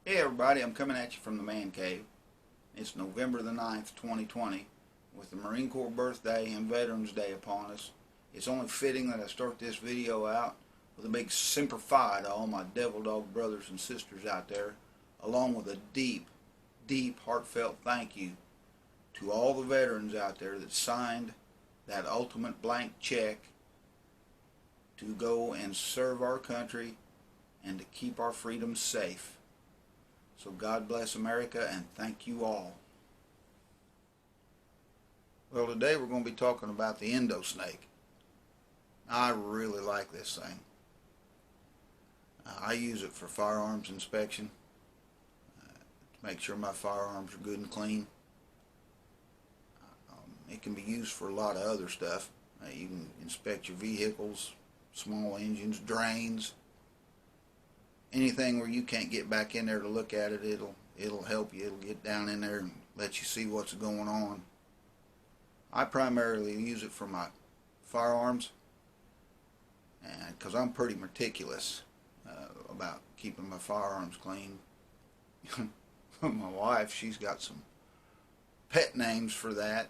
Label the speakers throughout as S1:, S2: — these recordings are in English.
S1: Hey everybody, I'm coming at you from the man cave. It's November the 9th, 2020, with the Marine Corps birthday and Veterans Day upon us. It's only fitting that I start this video out with a big Semper Fi to all my devil dog brothers and sisters out there, along with a deep, deep, heartfelt thank you to all the veterans out there that signed that ultimate blank check to go and serve our country and to keep our freedoms safe. So God bless America and thank you all. Well, today we're going to be talking about the Endosnake. I really like this thing. I use it for firearms inspection to make sure my firearms are good and clean. It can be used for a lot of other stuff. You can inspect your vehicles, small engines, drains. Anything where you can't get back in there to look at it, it'll help you. It'll get down in there and let you see what's going on. I primarily use it for my firearms, and because I'm pretty meticulous about keeping my firearms clean. My wife, she's got some pet names for that.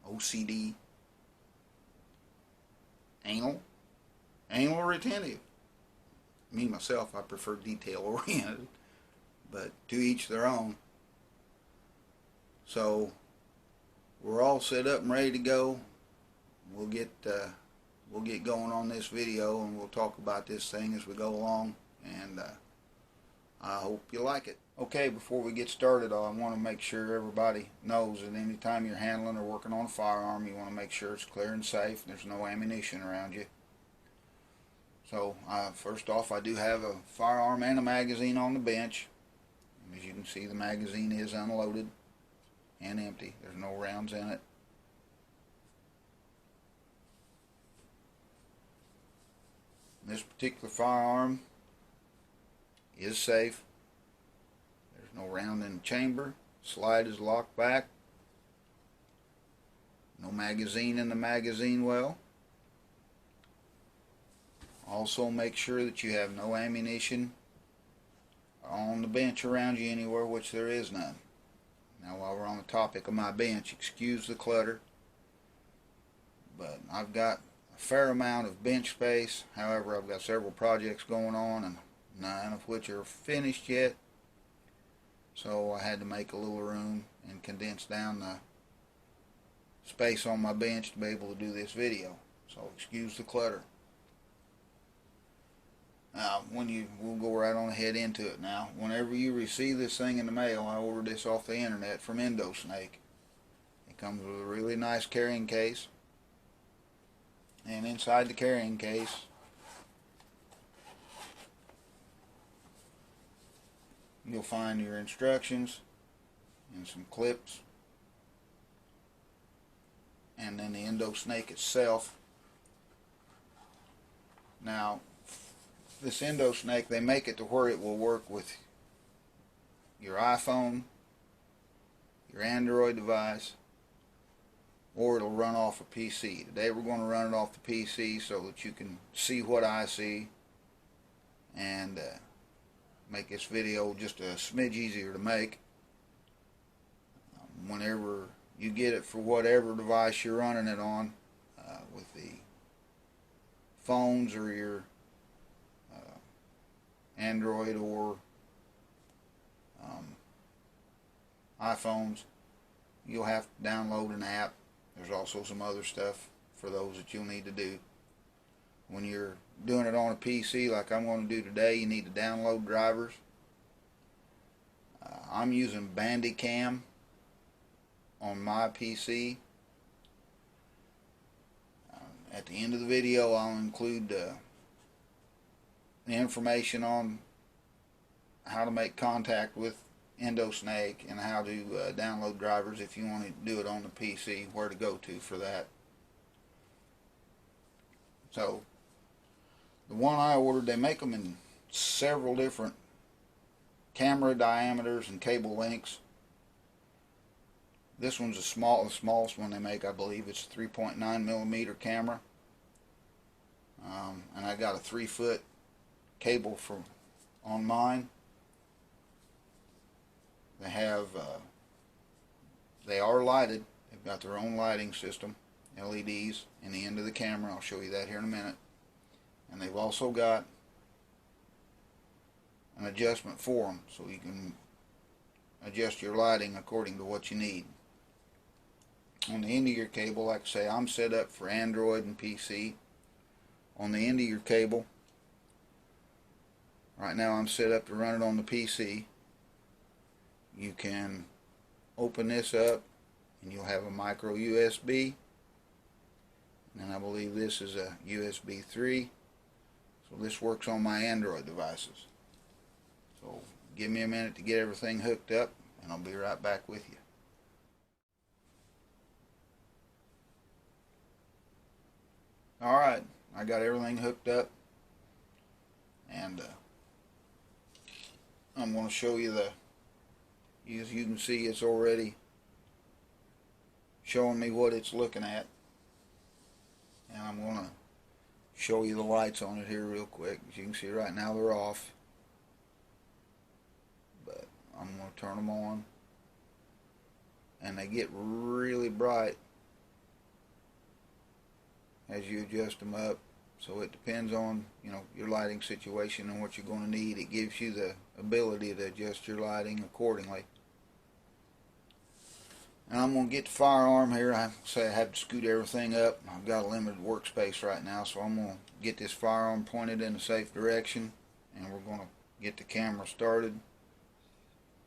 S1: OCD, anal retentive. Me, myself, I prefer detail-oriented, but to each their own. So, we're all set up and ready to go. We'll get going on this video, and we'll talk about this thing as we go along, and I hope you like it. Okay, before we get started, I want to make sure everybody knows that anytime you're handling or working on a firearm, you want to make sure it's clear and safe, and there's no ammunition around you. So, first off, I do have a firearm and a magazine on the bench. As you can see, the magazine is unloaded and empty. There's no rounds in it. This particular firearm is safe. There's no round in the chamber. Slide is locked back. No magazine in the magazine well. Also, make sure that you have no ammunition on the bench around you anywhere, which there is none. Now, while we're on the topic of my bench, excuse the clutter, but I've got a fair amount of bench space. However, I've got several projects going on, and none of which are finished yet. So I had to make a little room and condense down the space on my bench to be able to do this video. So excuse the clutter. Now, we'll go right on ahead into it now. Whenever you receive this thing in the mail, I ordered this off the internet from Endosnake. It comes with a really nice carrying case. And inside the carrying case, you'll find your instructions and some clips. And then the Endosnake itself. Now, this Endosnake, they make it to where it will work with your iPhone, your Android device, or it'll run off a PC. Today we're going to run it off the PC so that you can see what I see and make this video just a smidge easier to make. Whenever you get it for whatever device you're running it on, with the phones or your Android or iPhones, you'll have to download an app. There's also some other stuff for those that you'll need to do. When you're doing it on a PC like I'm going to do today, you need to download drivers. I'm using Bandicam on my PC. At the end of the video, I'll include the information on how to make contact with Endosnake and how to download drivers if you want to do it on the PC, where to go to for that. So, the one I ordered, they make them in several different camera diameters and cable lengths. This one's the smallest one they make, I believe. It's a 3.9mm camera. And I got a 3-foot cable on mine. They have, they are lighted. They've got their own lighting system, LEDs in the end of the camera. I'll show you that here in a minute. And they've also got an adjustment for them, so you can adjust your lighting according to what you need. On the end of your cable, like I say, I'm set up for Android and PC. On the end of your cable, right now I'm set up to run it on the PC. You can open this up and you'll have a micro USB, and I believe this is a USB 3, so this works on my Android devices. So give me a minute to get everything hooked up and I'll be right back with you. Alright, I got everything hooked up, and I'm going to show you as you can see, it's already showing me what it's looking at, and I'm going to show you the lights on it here real quick. As you can see right now they're off, but I'm going to turn them on, and they get really bright as you adjust them up. So it depends on, you know, your lighting situation and what you're going to need. It gives you the ability to adjust your lighting accordingly. And I'm going to get the firearm here. I say I have to scoot everything up. I've got a limited workspace right now, so I'm going to get this firearm pointed in a safe direction, and we're going to get the camera started.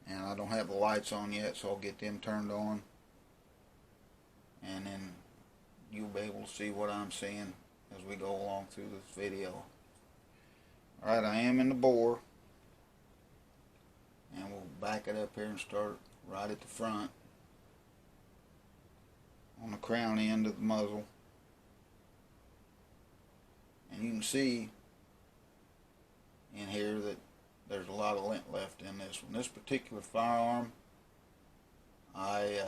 S1: And I don't have the lights on yet, so I'll get them turned on, and then you'll be able to see what I'm seeing as we go along through this video. Alright, I am in the bore, and we'll back it up here and start right at the front on the crown end of the muzzle. And you can see in here that there's a lot of lint left in this one. This particular firearm, I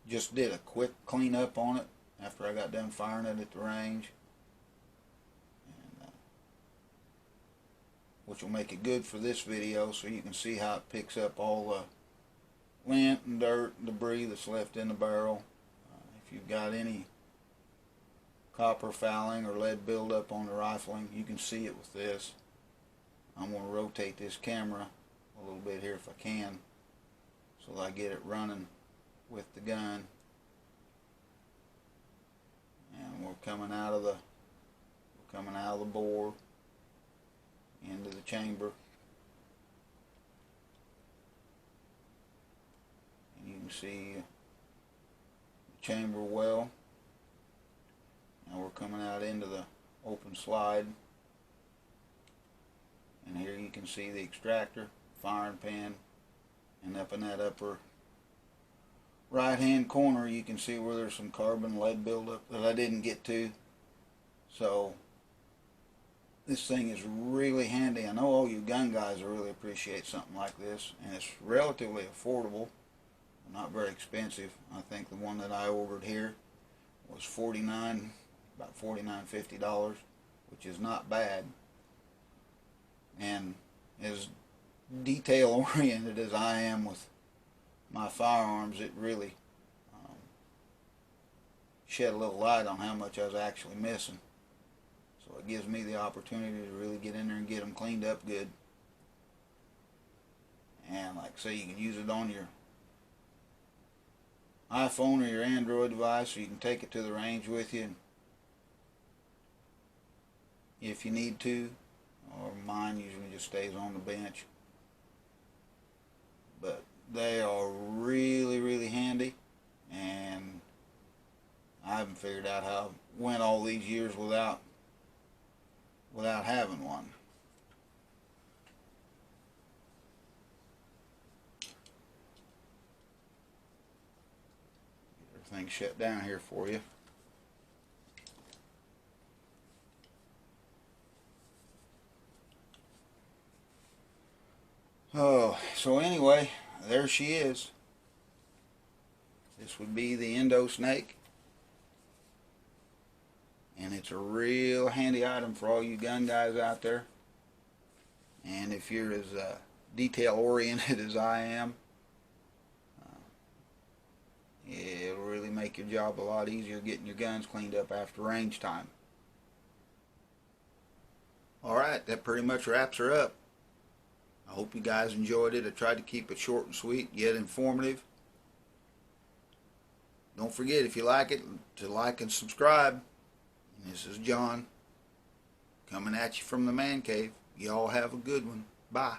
S1: just did a quick cleanup on it after I got done firing it at the range, and, which will make it good for this video, so you can see how it picks up all the lint and dirt and debris that's left in the barrel. If you've got any copper fouling or lead buildup on the rifling, you can see it with this. I'm going to rotate this camera a little bit here if I can, so that I get it running with the gun. And we're coming out of the bore into the chamber, and you can see the chamber well. Now we're coming out into the open slide, and here you can see the extractor, firing pin, and up in that upper right hand corner you can see where there's some carbon lead buildup that I didn't get to. So this thing is really handy. I know all you gun guys will really appreciate something like this, and it's relatively affordable, not very expensive. I think the one that I ordered here was about $49-50, which is not bad. And as detail oriented as I am with my firearms, it really shed a little light on how much I was actually missing. So it gives me the opportunity to really get in there and get them cleaned up good. And like I say, you can use it on your iPhone or your Android device, or you can take it to the range with you if you need to, or mine usually just stays on the bench. But they are really, really handy, and I haven't figured out how I went all these years without having one. Get everything shut down here for you. Oh, so anyway, there she is. This would be the Endosnake, and it's a real handy item for all you gun guys out there. And if you're as detail oriented as I am, it'll really make your job a lot easier getting your guns cleaned up after range time. Alright, that pretty much wraps her up. I hope you guys enjoyed it. I tried to keep it short and sweet, yet informative. Don't forget, if you like it, to like and subscribe. And this is John, coming at you from the man cave. Y'all have a good one. Bye.